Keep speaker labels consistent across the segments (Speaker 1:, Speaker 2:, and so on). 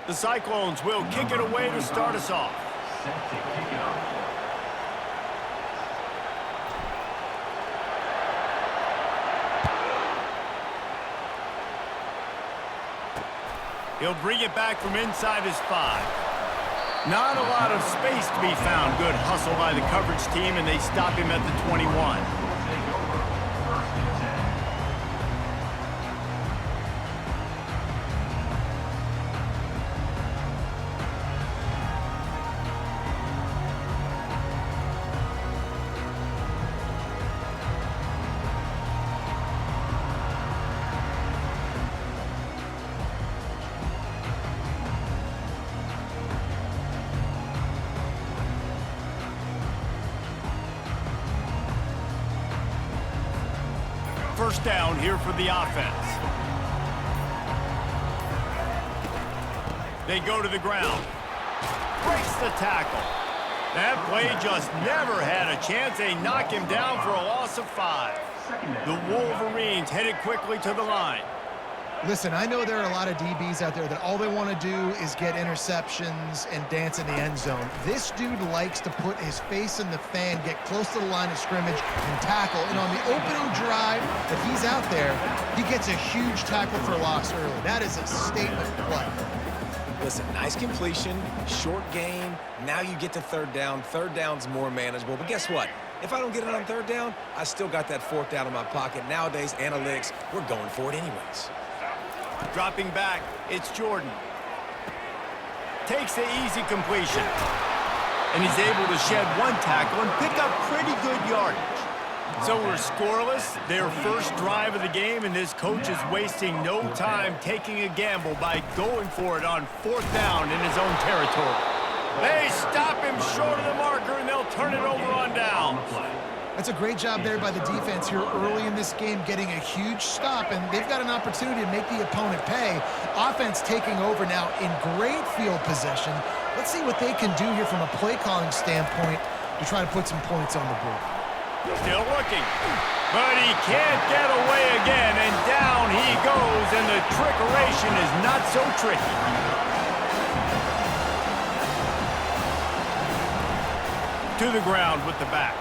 Speaker 1: The Cyclones will kick it away to start us off.
Speaker 2: Set to kick it off.
Speaker 1: He'll bring it back from inside his 5. Not a lot of space to be found. Good hustle by the coverage team, and they stop him at the 21. First down here for the offense. They go to the ground. Breaks the tackle. That play just never had a chance. They knock him down for a loss of 5. The Wolverines headed quickly to the line.
Speaker 3: Listen, I know there are a lot of DBs out there that all they want to do is get interceptions and dance in the end zone. This dude likes to put his face in the fan, get close to the line of scrimmage, and tackle. And on the opening drive that he's out there, he gets a huge tackle for loss early. That is a statement play.
Speaker 4: Listen, nice completion, short game. Now you get to third down. Third down's more manageable. But guess what? If I don't get it on third down, I still got that fourth down in my pocket. Nowadays, analytics, we're going for it anyways.
Speaker 1: Dropping back, it's Jordan. Takes the easy completion. And he's able to shed one tackle and pick up pretty good yardage. So we're scoreless, their first drive of the game, and this coach is wasting no time taking a gamble by going for it on fourth down in his own territory. They stop him short of the marker, and they'll turn it over on down.
Speaker 3: That's a great job there by the defense here early in this game, getting a huge stop, and they've got an opportunity to make the opponent pay. Offense taking over now in great field possession. Let's see what they can do here from a play calling standpoint to try to put some points on the board.
Speaker 1: Still looking, but he can't get away again, and down he goes, and the trickeration is not so tricky. To the ground with the back.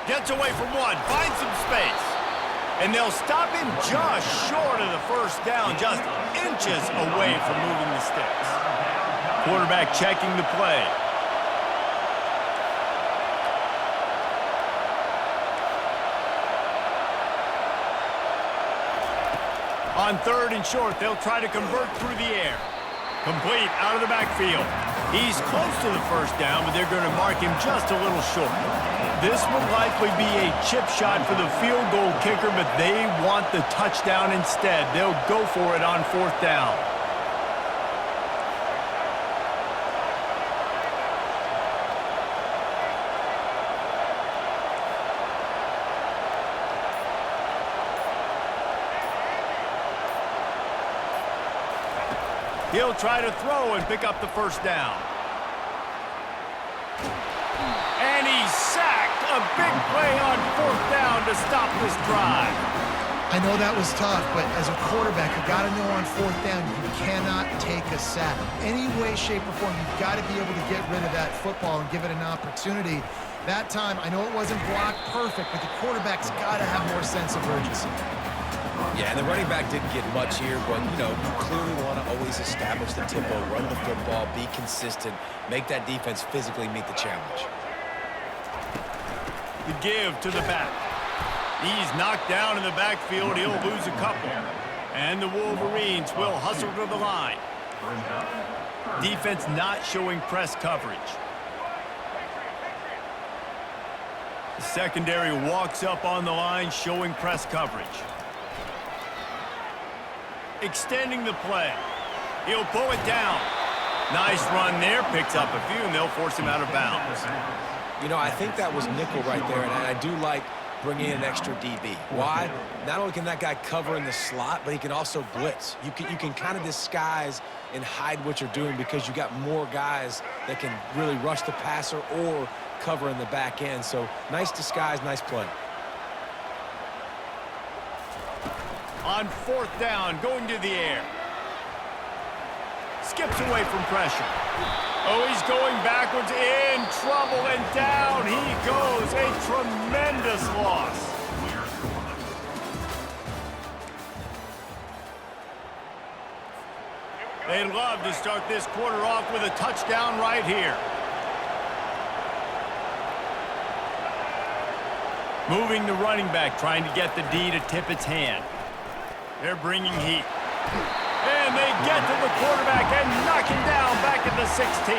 Speaker 1: Gets away from one, finds some space. And they'll stop him just short of the first down, just inches away from moving the sticks. Quarterback checking the play. On third and short, they'll try to convert through the air. Complete out of the backfield. He's close to the first down, but they're going to mark him just a little short. This will likely be a chip shot for the field goal kicker, but they want the touchdown instead. They'll go for it on fourth down. He'll try to throw and pick up the first down. And he's sacked. A big play on fourth down to stop this drive.
Speaker 3: I know that was tough, but as a quarterback, you got to know on fourth down, you cannot take a sack. Any way, shape, or form, you've got to be able to get rid of that football and give it an opportunity. That time, I know it wasn't blocked perfect, but the quarterback's got to have more sense of urgency.
Speaker 4: Yeah, and the running back didn't get much here, but, you know, you clearly want to always establish the tempo, run the football, be consistent, make that defense physically meet the challenge.
Speaker 1: The give to the back. He's knocked down in the backfield. He'll lose a couple. And the Wolverines will hustle to the line. Defense not showing press coverage. The secondary walks up on the line, showing press coverage. Extending the play. He'll pull it down. Nice run there. Picks up a few, and they'll force him out of bounds.
Speaker 4: You know, I think that was nickel right there, and I do like bringing in an extra DB. Why? Not only can that guy cover in the slot, but he can also blitz. You can kind of disguise and hide what you're doing because you got more guys that can really rush the passer or cover in the back end. So nice disguise, nice play. On fourth down, going to the air.
Speaker 1: skips away from pressure. Oh, he's going backwards, in trouble, and down he goes. A tremendous loss. They'd love to start this quarter off with a touchdown right here. Moving the running back, trying to get the D to tip its hand. They're bringing heat. And they get to the quarterback and knock him down back at the 16.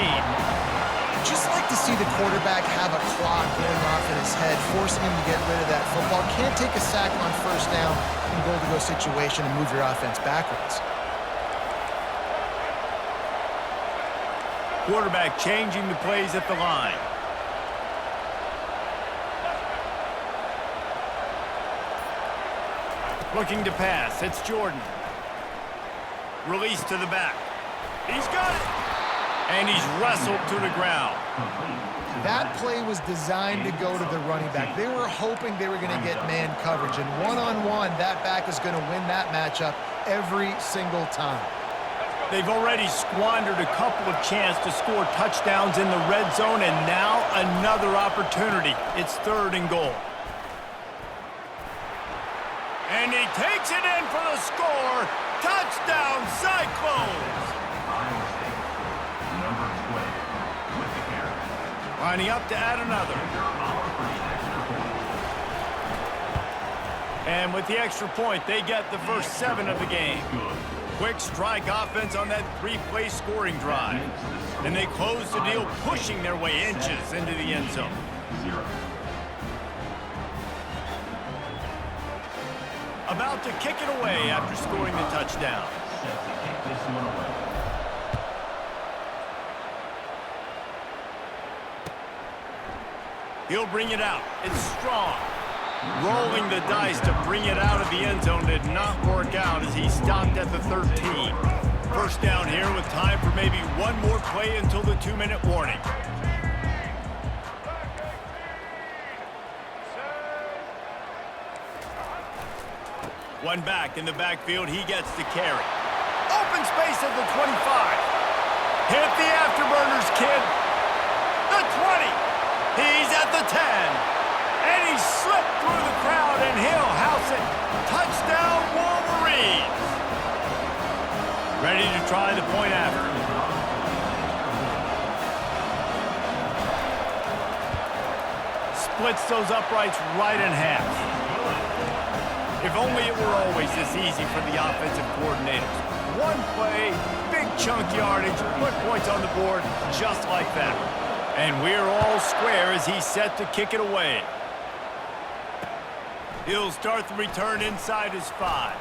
Speaker 3: Just like to see the quarterback have a clock going off in his head, forcing him to get rid of that football. Can't take a sack on first down in a goal-to-go situation and move your offense backwards.
Speaker 1: Quarterback changing the plays at the line. Looking to pass. It's Jordan. Release to the back. He's got it. And he's wrestled to the ground.
Speaker 3: That play was designed to go to the running back. They were hoping they were going to get man coverage. And one-on-one, that back is going to win that matchup every single time.
Speaker 1: They've already squandered a couple of chances to score touchdowns in the red zone, and now another opportunity. It's 3rd and goal. And he takes it in for the score. Touchdown, Cyclones!
Speaker 2: Number 12 with the carry.
Speaker 1: Lining up to add another. And with the extra point, they get the first 7 of the game. Quick strike offense on that 3-play scoring drive. And they close the deal, pushing their way inches into the end zone. About to kick it away after scoring the touchdown. He'll bring it out. It's Strong. Rolling the dice to bring it out of the end zone did not work out as he stopped at the 13. First down here with time for maybe one more play until the 2-minute warning. One back in the backfield, he gets the carry. Open space at the 25. Hit the afterburners, kid. The 20. He's at the 10. And he slipped through the crowd, and he'll house it. Touchdown, Wolverines. Ready to try the point after. Splits those uprights right in half. If only it were always this easy for the offensive coordinators. One play, big chunk yardage, put points on the board just like that. And we're all square as he's set to kick it away. He'll start the return inside his 5.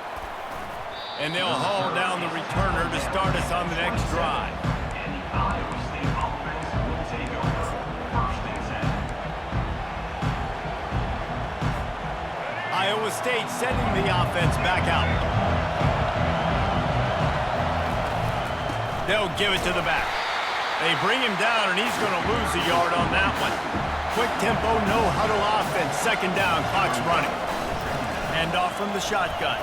Speaker 1: And they'll haul down the returner to start us on the next drive.
Speaker 2: And the Iowa State offense will take over. 1st and 10.
Speaker 1: Iowa State sending the offense back out. They'll give it to the back. They bring him down, and he's going to lose a yard on that one. Quick tempo, no huddle offense. 2nd down, clock's running. Hand off from the shotgun.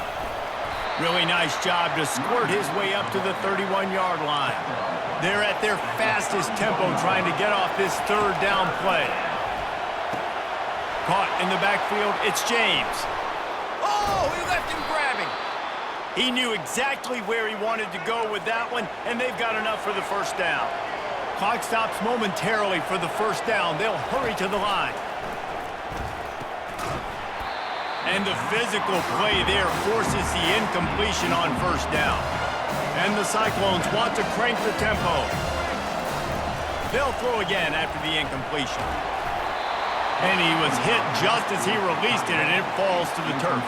Speaker 1: Really nice job to squirt his way up to the 31-yard line. They're at their fastest tempo trying to get off this 3rd down play. Caught in the backfield, it's James. Oh, he left him grabbing. He knew exactly where he wanted to go with that one, and they've got enough for the 1st down. Clock stops momentarily for the 1st down. They'll hurry to the line. And the physical play there forces the incompletion on 1st down. And the Cyclones want to crank the tempo. They'll throw again after the incompletion. And he was hit just as he released it, and it falls to the turf.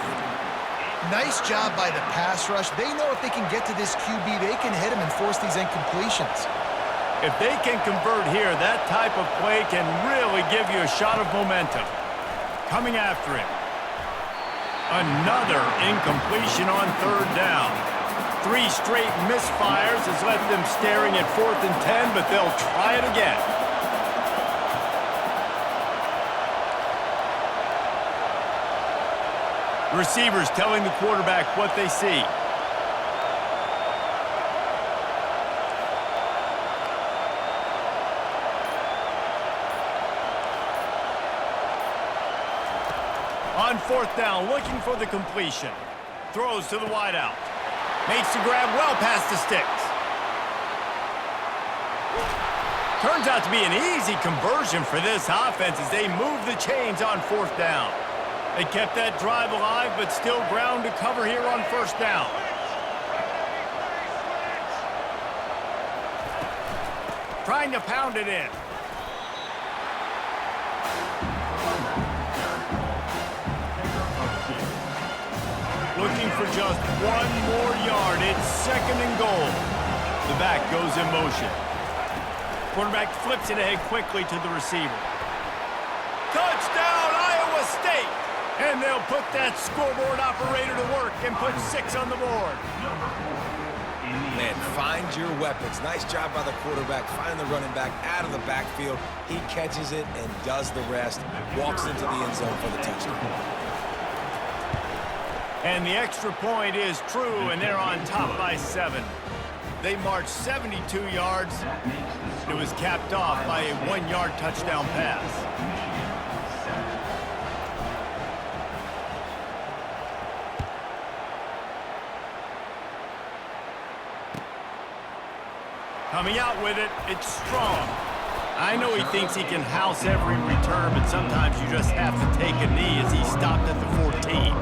Speaker 3: Nice job by the pass rush. They know if they can get to this QB, they can hit him and force these incompletions.
Speaker 1: If they can convert here, that type of play can really give you a shot of momentum. Coming after him. Another incompletion on 3rd down. 3 straight misfires has left them staring at 4th and 10, but they'll try it again. Receivers telling the quarterback what they see. On fourth down, looking for the completion. Throws to the wideout. Makes the grab well past the sticks. Turns out to be an easy conversion for this offense as they move the chains on fourth down. They kept that drive alive, but still ground to cover here on first down. Trying to pound it in. Looking for just one more yard. It's second and goal. The back goes in motion. Quarterback flips it ahead quickly to the receiver. Touchdown, Iowa State! And they'll put that scoreboard operator to work and put 6 on the board.
Speaker 4: Man, find your weapons. Nice job by the quarterback, finding the running back out of the backfield. He catches it and does the rest. Walks into the end zone for the touchdown.
Speaker 1: And the extra point is true, and they're on top by 7. They marched 72 yards. It was capped off by a 1-yard touchdown pass. Coming out with it, it's strong. I know he thinks he can house every return, but sometimes you just have to take a knee as he stopped at the 14.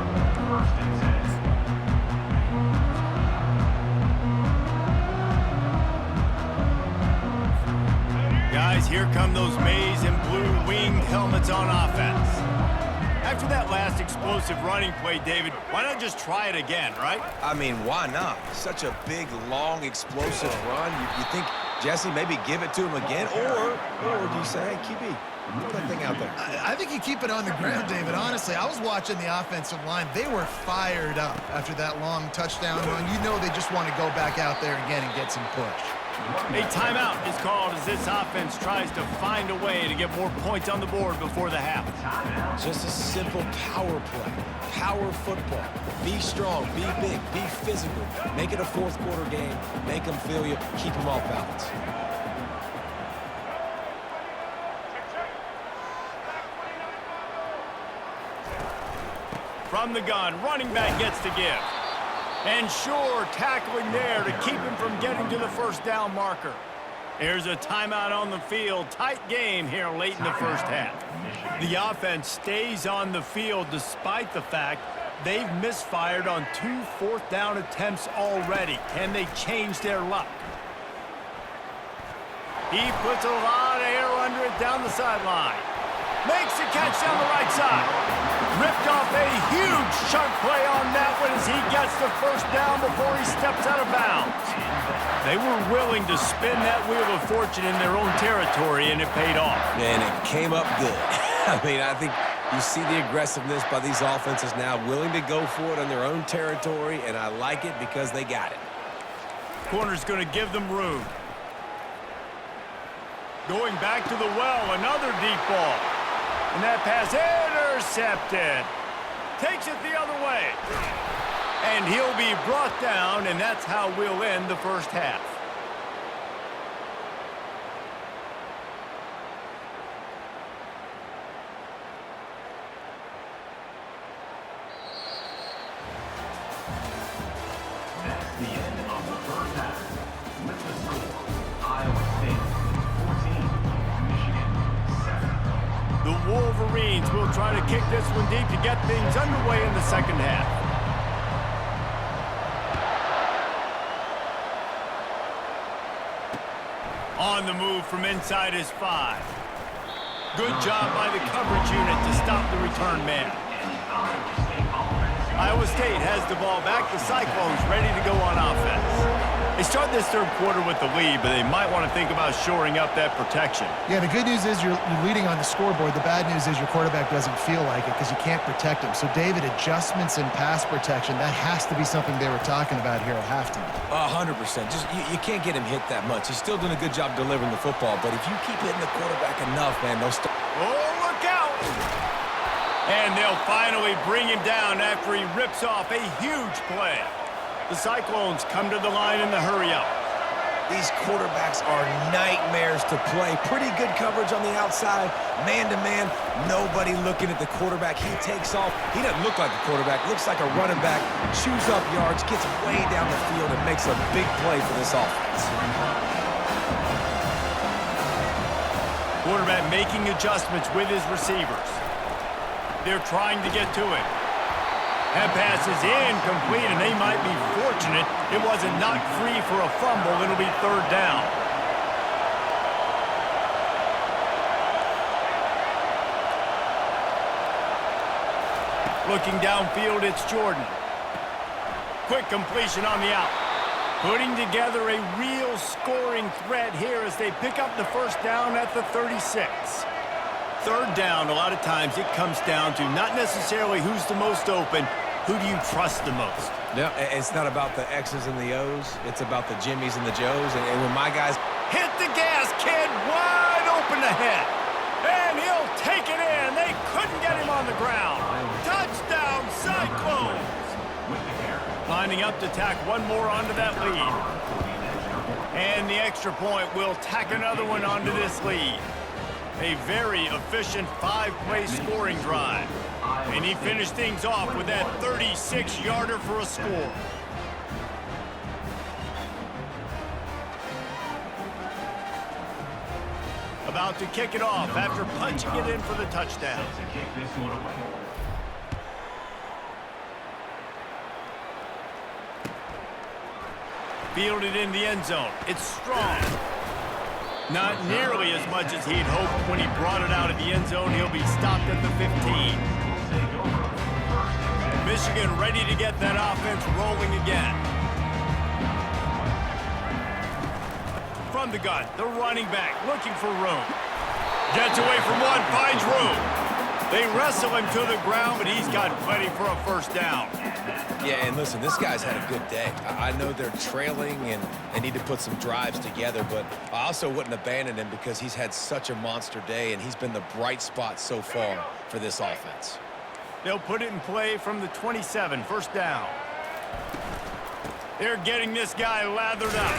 Speaker 1: Guys, here come those maize and blue winged helmets on offense. After that last explosive running play, David, why not just try it again, right?
Speaker 4: I mean, why not? Such a big, long, explosive run. You think, Jesse, maybe give it to him again? Or do you say, hey, QB, throw that thing out there?
Speaker 3: I think you keep it on the ground, David. Honestly, I was watching the offensive line. They were fired up after that long touchdown run. You know they just want to go back out there again and get some push.
Speaker 1: A timeout is called as this offense tries to find a way to get more points on the board before the half.
Speaker 4: Just a simple power play. Power football. Be strong, be big, be physical. Make it a fourth quarter game. Make them feel you. Keep them off balance.
Speaker 1: From the gun, running back gets to give. And sure, tackling there to keep him from getting to the first down marker. There's a timeout on the field. Tight game here late in the first half. The offense stays on the field despite the fact they've misfired on 2 fourth-down attempts already. Can they change their luck? He puts a lot of air under it down the sideline. Makes the catch down the right side. Ripped off a huge chunk play on that one as he gets the first down before he steps out of bounds. They were willing to spin that wheel of fortune in their own territory, and it paid off.
Speaker 4: And it came up good. I mean, I think you see the aggressiveness by these offenses now, willing to go for it on their own territory, and I like it because they got it.
Speaker 1: Corner's going to give them room. Going back to the well, another deep ball. And that pass intercepted. Takes it the other way. And he'll be brought down, and that's how we'll end the first half.
Speaker 2: That's the end of the first half. With the score, Iowa State 14, Michigan 7.
Speaker 1: The Wolverines will try to kick this one deep to get things underway in the second half. On the move from inside his 5. Good job by the coverage unit to stop the return man. Iowa State has the ball back. The Cyclones ready to go on offense. They start this third quarter with the lead, but they might want to think about shoring up that protection.
Speaker 3: Yeah, the good news is you're leading on the scoreboard. The bad news is your quarterback doesn't feel like it because you can't protect him. So, David, adjustments in pass protection, that has to be something they were talking about here at halftime.
Speaker 4: 100%. Just you can't get him hit that much. He's still doing a good job delivering the football, but if you keep hitting the quarterback enough, man, they'll start.
Speaker 1: Oh, look out! And they'll finally bring him down after he rips off a huge play. The Cyclones come to the line in the hurry-up.
Speaker 4: These quarterbacks are nightmares to play. Pretty good coverage on the outside. Man-to-man, nobody looking at the quarterback. He takes off. He doesn't look like a quarterback. Looks like a running back. Chews up yards, gets way down the field, and makes a big play for this offense.
Speaker 1: Quarterback making adjustments with his receivers. They're trying to get to it. That pass is incomplete, and they might be fortunate it wasn't knocked free for a fumble. It'll be third down. Looking downfield, it's Jordan. Quick completion on the out. Putting together a real scoring threat here as they pick up the first down at the 36. Third down, a lot of times it comes down to not necessarily who's the most open, who do you trust the most?
Speaker 4: Yeah, it's not about the X's and the O's. It's about the Jimmys and the Joes. And when my guys...
Speaker 1: Hit the gas, kid, wide open ahead. And he'll take it in. They couldn't get him on the ground. Touchdown, Cyclones. Lining up to tack one more onto that lead. And the extra point will tack another one onto this lead. A very efficient 5-play scoring drive. And he finished things off with that 36-yarder for a score. About to kick it off after punching it in for the touchdown. Fielded in the end zone. It's strong. Not nearly as much as he'd hoped when he brought it out of the end zone. He'll be stopped at the 15. Michigan ready to get that offense rolling again. From the gun, the running back looking for room. Gets away from one, finds room. They wrestle him to the ground, but he's got plenty for a first down.
Speaker 4: Yeah, and listen, this guy's had a good day. I know they're trailing and they need to put some drives together, but I also wouldn't abandon him because he's had such a monster day and he's been the bright spot so far for this offense.
Speaker 1: They'll put it in play from the 27, first down. They're getting this guy lathered up.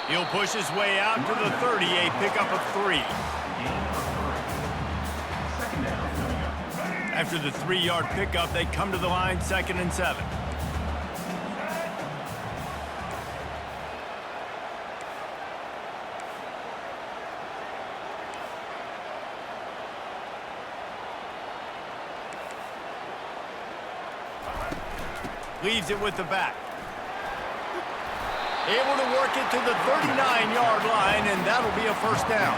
Speaker 1: He'll push his way out to the 30, a pickup of 3. After the 3-yard pickup, they come to the line, 2nd and 7. Leaves it with the back. Able to work it to the 39-yard line, and that'll be a first down.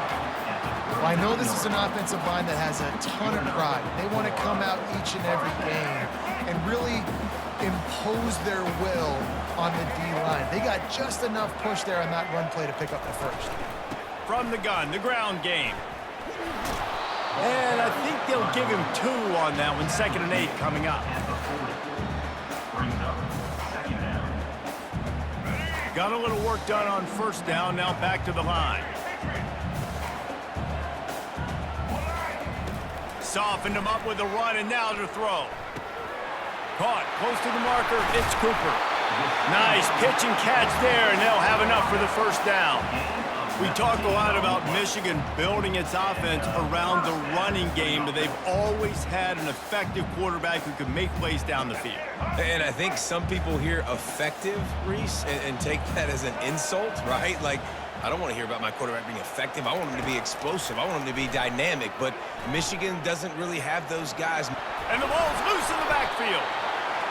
Speaker 3: Well, I know this is an offensive line that has a ton of pride. They want to come out each and every game and really impose their will on the D-line. They got just enough push there on that run play to pick up the first.
Speaker 1: From the gun, the ground game. And I think they'll give him 2 on that one, 2nd and 8 coming up. Got a little work done on first down, now back to the line. Softened him up with a run, and now to throw. Caught close to the marker, it's Cooper. Nice pitch and catch there, and they'll have enough for the first down. We talk a lot about Michigan building its offense around the running game, but they've always had an effective quarterback who can make plays down the field.
Speaker 4: And I think some people hear effective, Reese, and take that as an insult, right? Like, I don't want to hear about my quarterback being effective. I want him to be explosive. I want him to be dynamic. But Michigan doesn't really have those guys.
Speaker 1: And the ball's loose in the backfield.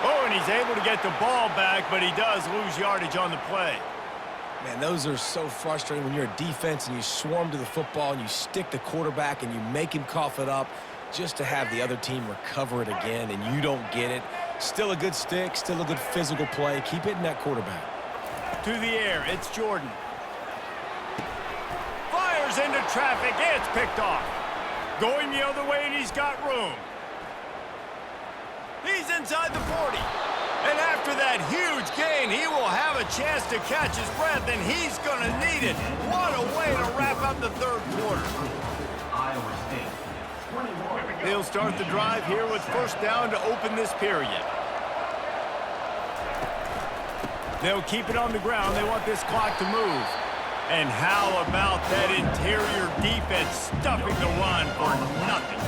Speaker 1: Oh, and he's able to get the ball back, but he does lose yardage on the play.
Speaker 4: Man, those are so frustrating when you're a defense and you swarm to the football and you stick the quarterback and you make him cough it up just to have the other team recover it again and you don't get it. Still a good stick, still a good physical play. Keep hitting that quarterback.
Speaker 1: To the air, it's Jordan. Fires into traffic, it's picked off. Going the other way, and he's got room. He's inside the 40. And after that huge gain, he will have a chance to catch his breath, and he's going to need it. What a way to wrap up the third quarter. They'll start the drive here with first down to open this period. They'll keep it on the ground. They want this clock to move. And how about that interior defense stuffing the run for nothing?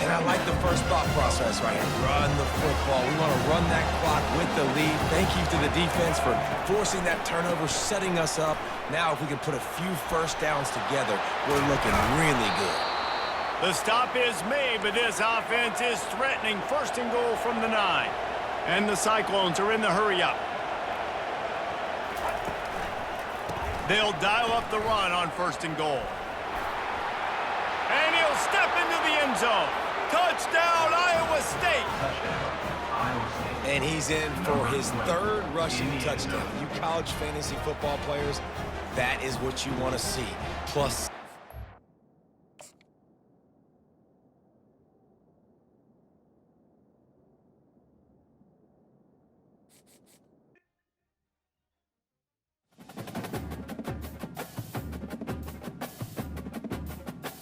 Speaker 4: And I like the first thought process right here. Run the football. We want to run that clock with the lead. Thank you to the defense for forcing that turnover, setting us up. Now, if we can put a few first downs together, we're looking really good.
Speaker 1: The stop is made, but this offense is threatening first and goal from the 9. And the Cyclones are in the hurry-up. They'll dial up the run on first and goal. And he'll step into the end zone. Touchdown, Iowa State.
Speaker 4: And he's in for his 3rd rushing touchdown. You college fantasy football players, that is what you want to see. Plus